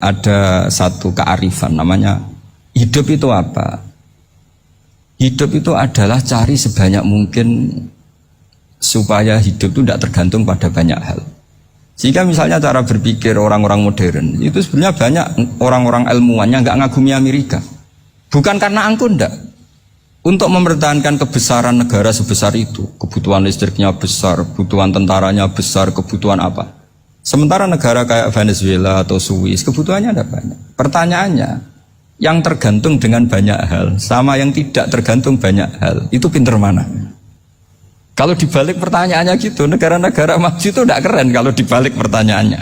ada satu kearifan namanya hidup itu apa? Hidup itu adalah cari sebanyak mungkin supaya hidup itu tidak tergantung pada banyak hal. Sehingga misalnya cara berpikir orang-orang modern itu sebenarnya banyak orang-orang ilmuwannya nggak ngagumi Amerika. Bukan karena angkuh ndak. Untuk mempertahankan kebesaran negara sebesar itu, kebutuhan listriknya besar, kebutuhan tentaranya besar, kebutuhan apa? Sementara negara kayak Venezuela atau Swiss kebutuhannya ada banyak. Pertanyaannya, yang tergantung dengan banyak hal sama yang tidak tergantung banyak hal, itu pinter mana? Kalau dibalik pertanyaannya gitu, negara-negara maju itu tidak keren kalau dibalik pertanyaannya.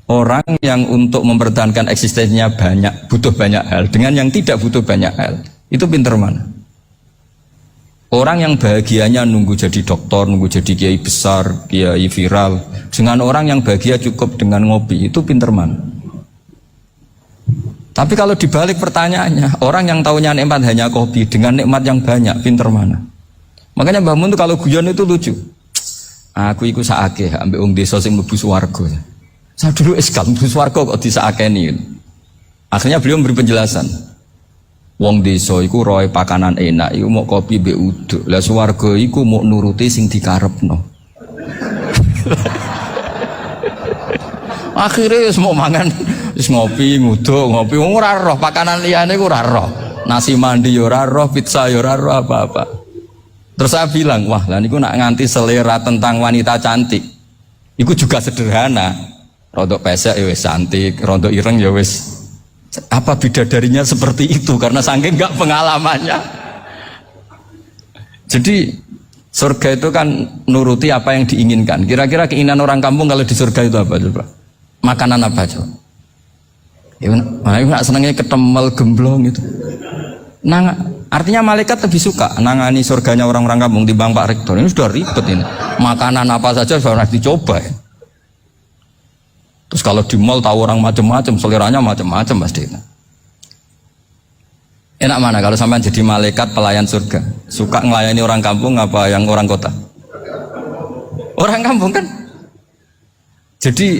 Orang yang untuk mempertahankan eksistensinya banyak, butuh banyak hal, dengan yang tidak butuh banyak hal, itu pinter mana? Orang yang bahagianya nunggu jadi dokter, nunggu jadi kiai besar, kiai viral, dengan orang yang bahagia cukup dengan ngopi, itu pinter mana? Tapi kalau dibalik pertanyaannya, orang yang taunya nikmat hanya kopi dengan nikmat yang banyak, pinter mana? Makanya Mbah Mun tuh kalau guyon itu lucu. Aku iku saake ambek wong desa sing mlebu swarga. Saya dulu eskal mlebu swarga kok disakeni. Akhirnya beliau memberi penjelasan. Wong desa iku roe pakanan enak, iku mau kopi mbek uduk. Lah swarga iku mau nuruti sing dikarepno. Akhirnya wis mau mangan, wis ngopi, nguduk, ngopi ora roh pakanan liyane ku ora roh. Nasi mandi yo ora roh, pizza yo ora roh apa-apa. Terus saya bilang, wah lah niku nak nganti selera tentang wanita cantik. Iku juga sederhana. Rodok pesek ya wis cantik, rodok ireng ya wis. Apa bidadarinya seperti itu karena saking enggak pengalamannya. Jadi surga itu kan nuruti apa yang diinginkan. Kira-kira keinginan orang kampung kalau di surga itu apa coba? Makanan apa coba? Ya, nak senangnya ketemel gemblong itu. Nah, artinya malaikat lebih suka nangani surganya orang-orang kampung timbang Pak Rektor. Ini sudah ribet ini. Makanan apa saja sudah dicoba ya. Terus kalau di mall tahu orang macam-macam, seleranya macam-macam pasti. Enak mana kalau sampai jadi malaikat pelayan surga? Suka ngelayani orang kampung apa yang orang kota? Orang kampung kan? Jadi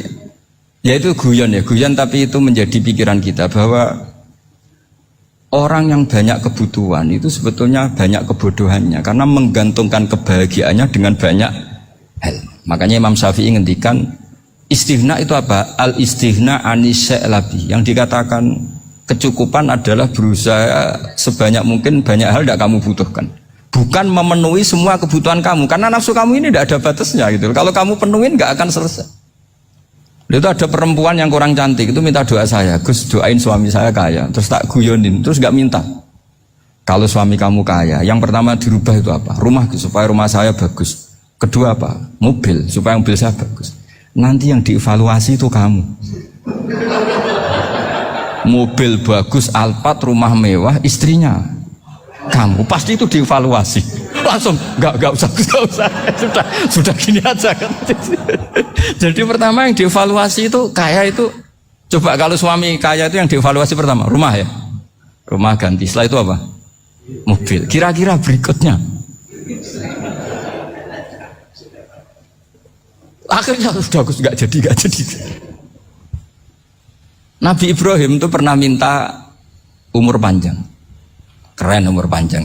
ya itu guyon ya, guyon tapi itu menjadi pikiran kita bahwa orang yang banyak kebutuhan itu sebetulnya banyak kebodohannya karena menggantungkan kebahagiaannya dengan banyak hal. Makanya Imam Syafi'i ngendikan istighna itu apa? Al istighna anisya'labi. Yang dikatakan kecukupan adalah berusaha sebanyak mungkin banyak hal tidak kamu butuhkan. Bukan memenuhi semua kebutuhan kamu karena nafsu kamu ini tidak ada batasnya gitu. Kalau kamu penuhin nggak akan selesai. Itu ada perempuan yang kurang cantik itu minta doa saya, Gus doain suami saya kaya. Terus tak guyonin, terus nggak minta. Kalau suami kamu kaya, yang pertama dirubah itu apa? Rumah supaya rumah saya bagus. Kedua apa? Mobil supaya mobil saya bagus. Nanti yang dievaluasi itu kamu. Mobil bagus, Alphard, rumah mewah, istrinya kamu. Pasti itu dievaluasi. Langsung nggak usah sudah gini aja kan. Jadi pertama yang dievaluasi itu kaya itu, coba kalau suami kaya itu yang dievaluasi pertama rumah ya, rumah ganti. Setelah itu apa? Mobil. Kira-kira berikutnya akhirnya sudah nggak jadi. Nabi Ibrahim itu pernah minta umur panjang, keren umur panjang.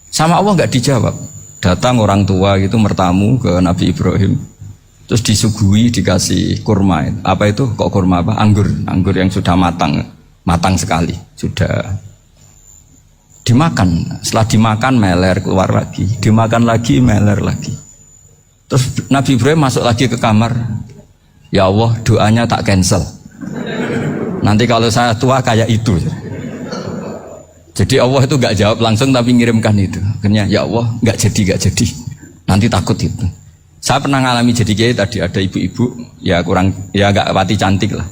Sama Allah nggak dijawab. Datang orang tua gitu mertamu ke Nabi Ibrahim, terus disuguhi dikasih kurma. Apa itu? Kok kurma apa? Anggur yang sudah matang sekali, sudah dimakan. Setelah dimakan meler keluar lagi, dimakan lagi meler lagi. Terus Nabi Ibrahim masuk lagi ke kamar. Ya Allah, doanya tak cancel. Nanti kalau saya tua kayak itu. Jadi Allah itu gak jawab langsung tapi ngirimkan itu. Akhirnya ya Allah gak jadi. Nanti takut itu. Saya pernah ngalami jadi kiai tadi ada ibu-ibu ya kurang ya gak pati cantik lah.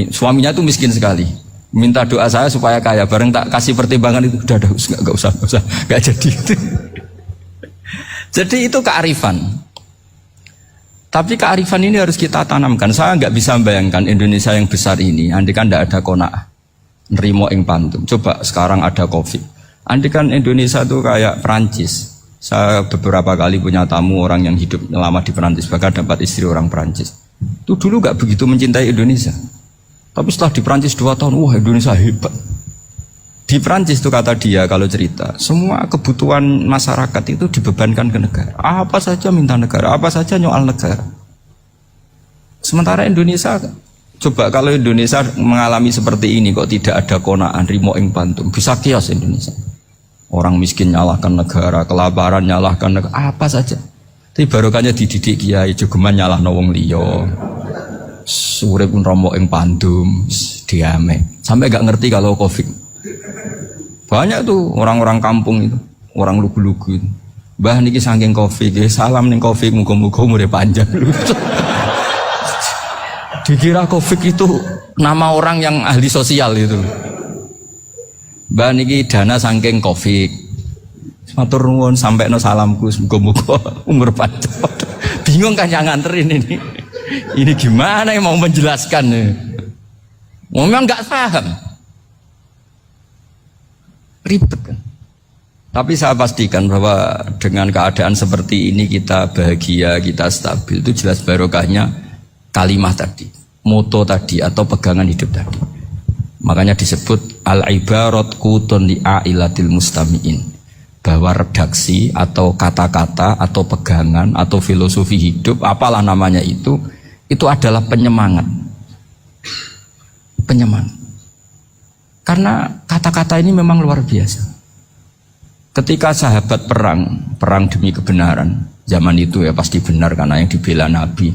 Suaminya tuh miskin sekali. Minta doa saya supaya kaya. Bareng tak kasih pertimbangan itu udah gak usah gak jadi. Jadi itu kearifan. Tapi kearifan ini harus kita tanamkan. Saya nggak bisa membayangkan Indonesia yang besar ini andai kan tidak ada qanaah, nerimo ing pantum. Coba sekarang ada Covid. Andai kan Indonesia itu kayak Perancis. Saya beberapa kali punya tamu orang yang hidup lama di Perancis, bahkan dapat istri orang Perancis. Itu dulu nggak begitu mencintai Indonesia. Tapi setelah di Prancis 2 tahun, wah Indonesia hebat. Di Prancis itu kata dia kalau cerita, semua kebutuhan masyarakat itu dibebankan ke negara. Apa saja minta negara, apa saja nyoal negara. Sementara Indonesia, coba kalau Indonesia mengalami seperti ini kok tidak ada konaan, rimo ing pantum, bisa kios Indonesia. Orang miskin nyalahkan negara, kelaparan nyalahkan negara, apa saja. Tapi barokahnya dididik kiai, jogeman nyalahno wong liya. Sore pun romo ing pandum, diame. Sampai gak ngerti kalau Covid. Banyak tuh orang-orang kampung itu, orang lugu-lugu itu. Mbah niki saking Covid, salam ning Covid, muga-muga umure panjang. Dikira Covid itu nama orang yang ahli sosial itu. Mbah niki dana saking Covid. Matur nuwun sampekno salamku, muga-muga umur panjang. Bingung kan yang nganterin ini. Ini gimana yang mau menjelaskan? Memang nggak paham. Ribet kan. Tapi saya pastikan bahwa dengan keadaan seperti ini kita bahagia, kita stabil, itu jelas barokahnya kalimah tadi, moto tadi atau pegangan hidup tadi. Makanya disebut al-ibarat qutun li ailatil mustami'in, bahwa redaksi atau kata-kata atau pegangan atau filosofi hidup, apalah namanya itu adalah penyemangat. Penyemangat. Karena kata-kata ini memang luar biasa. Ketika sahabat perang demi kebenaran, zaman itu ya pasti benar karena yang dibela Nabi.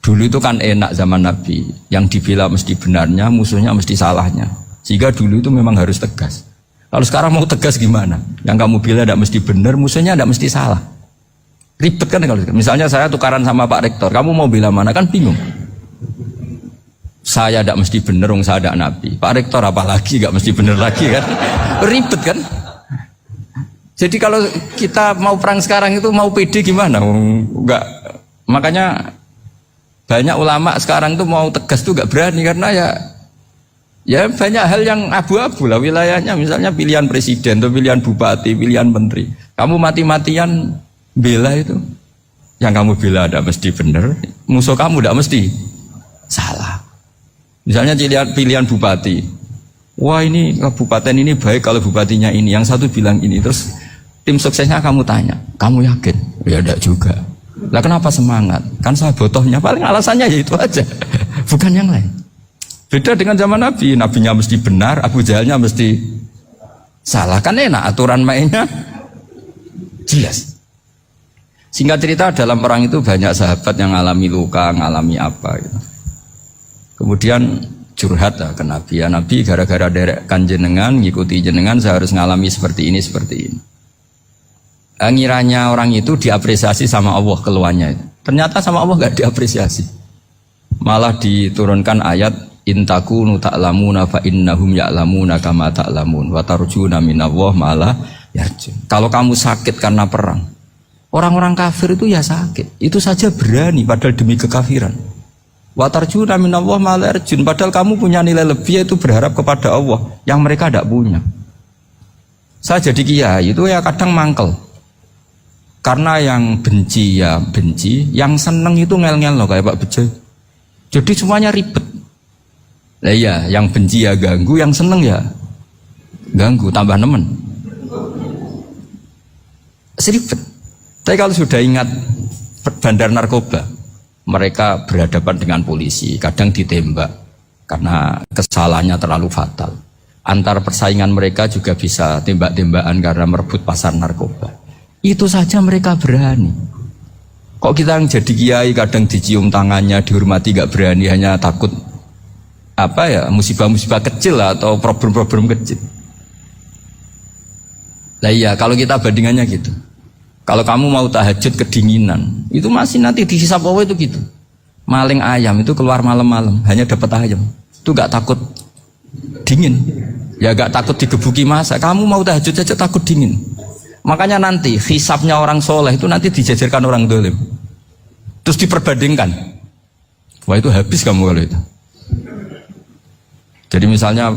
Dulu itu kan enak zaman Nabi, yang dibela mesti benarnya, musuhnya mesti salahnya. Sehingga dulu itu memang harus tegas. Kalau sekarang mau tegas gimana? Yang kamu bela tidak mesti benar, musuhnya tidak mesti salah. Ribet kan kalau misalnya saya tukaran sama Pak Rektor, kamu mau bela mana kan bingung. Saya tidak mesti benar, saya tidak Nabi. Pak Rektor apalagi tidak mesti benar lagi kan? Ribet kan? Jadi kalau kita mau perang sekarang itu mau pede gimana? Enggak. Makanya banyak ulama sekarang tuh mau tegas tuh enggak berani karena ya banyak hal yang abu-abu lah wilayahnya. Misalnya pilihan presiden atau pilihan bupati, pilihan menteri. Kamu mati-matian bela itu, yang kamu bela tidak mesti benar, musuh kamu tidak mesti salah. Misalnya pilihan bupati, wah ini kabupaten ini baik kalau bupatinya ini, yang satu bilang ini, terus tim suksesnya kamu tanya, kamu yakin? Ya tidak juga. Lah kenapa semangat? Kan saya botohnya, paling alasannya ya itu aja, bukan yang lain. Beda dengan zaman Nabi, Nabinya mesti benar, Abu Jahalnya mesti salah, kan enak aturan mainnya jelas. Singkat cerita dalam perang itu banyak sahabat yang ngalami luka, ngalami apa gitu. Kemudian curhat ke Nabi, ya Nabi gara-gara derekkan jenengan, ngikuti jenengan saya harus ngalami seperti ini, seperti ini. Ngiranya orang itu diapresiasi sama Allah keluarnya itu. Ternyata sama Allah gak diapresiasi. Malah diturunkan ayat intakunu ta'lamuna fa innahum ya'lamuna kama ta'lamun wa tarjuna minallah malah yarjun. Kalau kamu sakit karena perang, orang-orang kafir itu ya sakit, itu saja berani padahal demi kekafiran. Wa tarjuna minallah ma la yarjun, padahal kamu punya nilai lebih yaitu berharap kepada Allah yang mereka tidak punya. Saya jadi kiai itu ya kadang mangkel. Karena yang benci ya benci, yang seneng itu ngel-ngel loh kayak Pak Bejo. Jadi semuanya ribet. Lah iya, yang benci ya ganggu, yang seneng ya ganggu, tambah nemen. Seribet. Tapi kalau sudah ingat bandar narkoba, mereka berhadapan dengan polisi, kadang ditembak karena kesalahannya terlalu fatal. Antar persaingan mereka juga bisa tembak-tembakan karena merebut pasar narkoba. Itu saja mereka berani. Kok kita yang jadi kiai kadang dicium tangannya, dihormati gak berani, hanya takut apa ya, musibah-musibah kecil lah, atau problem-problem kecil. Nah iya, kalau kita bandingannya gitu. Kalau kamu mau tahajud kedinginan, itu masih nanti dihisab Allah itu gitu. Maling ayam itu keluar malam-malam, hanya dapat ayam. Itu gak takut dingin. Ya gak takut digebuki masa. Kamu mau tahajud saja takut dingin. Makanya nanti hisabnya orang soleh itu nanti dijajarkan orang dolim. Terus diperbandingkan. Wah itu habis kamu kalau itu. Jadi misalnya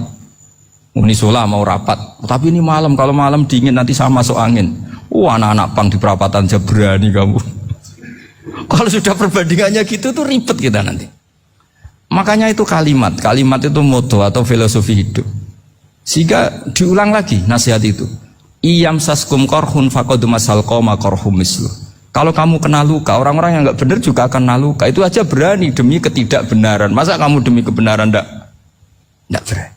Unisola mau rapat, tapi ini malam, kalau malam dingin nanti sama masuk angin. Anak-anak pang di perapatan aja berani kamu. Kalau sudah perbandingannya gitu tuh ribet kita nanti. Makanya itu kalimat itu moto atau filosofi hidup. Sehingga diulang lagi nasihat itu. Iyam saskum korhun fakodu masal koma korhum mislu. Kalau kamu kena luka, orang-orang yang nggak benar juga akan kena luka. Itu aja berani demi ketidakbenaran. Masa kamu demi kebenaran nggak berani?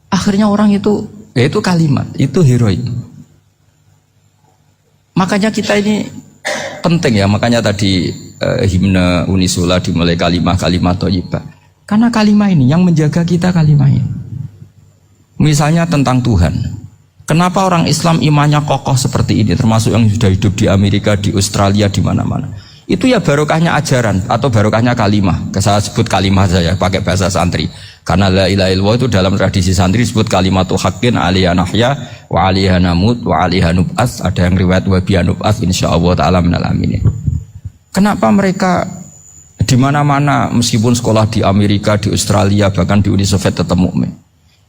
Akhirnya orang itu, ya itu kalimat, itu heroik. Makanya kita ini penting ya, makanya tadi himne Unisula dimulai kalimat thayyibah. Karena kalimat ini yang menjaga kita kalimat ini. Misalnya tentang Tuhan. Kenapa orang Islam imannya kokoh seperti ini, termasuk yang sudah hidup di Amerika, di Australia, di mana-mana. Itu ya barokahnya ajaran atau barokahnya kalimah. Saya sebut kalimah saja pakai bahasa santri. Karena la ilaha illallah itu dalam tradisi santri disebut kalimatu haqqin alaiha nahya wa alaiha namut wa alaiha nub'ats. Ada yang riwayat wa biha nub'ats insyaallah taala minal aminin. Kenapa mereka di mana-mana meskipun sekolah di Amerika, di Australia, bahkan di Uni Soviet tetap mukmin?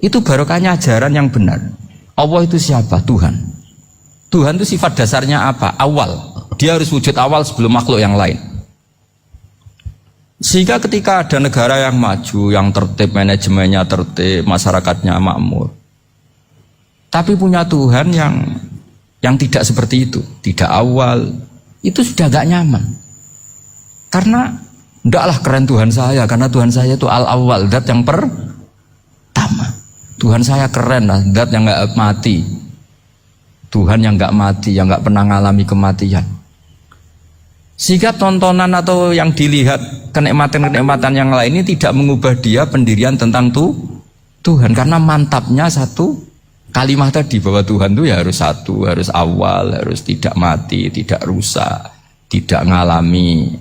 Itu barokahnya ajaran yang benar. Allah itu siapa? Tuhan. Tuhan itu sifat dasarnya apa? Awal. Dia harus wujud awal sebelum makhluk yang lain. Sehingga ketika ada negara yang maju, yang tertib, manajemennya tertib, masyarakatnya makmur, tapi punya Tuhan yang tidak seperti itu, tidak awal, itu sudah gak nyaman. Karena ndaklah keren Tuhan saya, karena Tuhan saya itu al-awwal, zat yang pertama. Tuhan saya keren lah, zat yang gak mati. Tuhan yang gak mati, yang gak pernah ngalami kematian. Sehingga tontonan atau yang dilihat kenikmatan-kenikmatan yang lain ini tidak mengubah dia pendirian tentang Tuhan. Karena mantapnya satu kalimat tadi bahwa Tuhan itu ya harus satu, harus awal, harus tidak mati, tidak rusak, tidak ngalami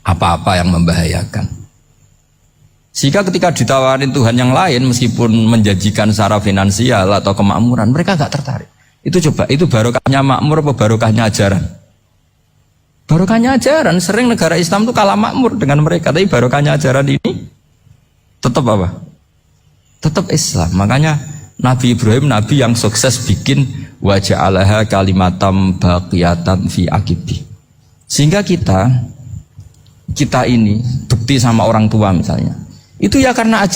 apa-apa yang membahayakan. Sehingga ketika ditawarin Tuhan yang lain meskipun menjanjikan secara finansial atau kemakmuran, mereka gak tertarik. Itu coba, itu barokahnya makmur apa barokahnya ajaran? Barokahnya ajaran. Sering negara Islam itu kalah makmur dengan mereka, tapi barokahnya ajaran ini tetap apa? Tetap Islam. Makanya Nabi Ibrahim, Nabi yang sukses bikin waja'alaha kalimatam baqiyatan fi aqibi. Sehingga kita ini bekti sama orang tua misalnya, itu ya karena ajaran.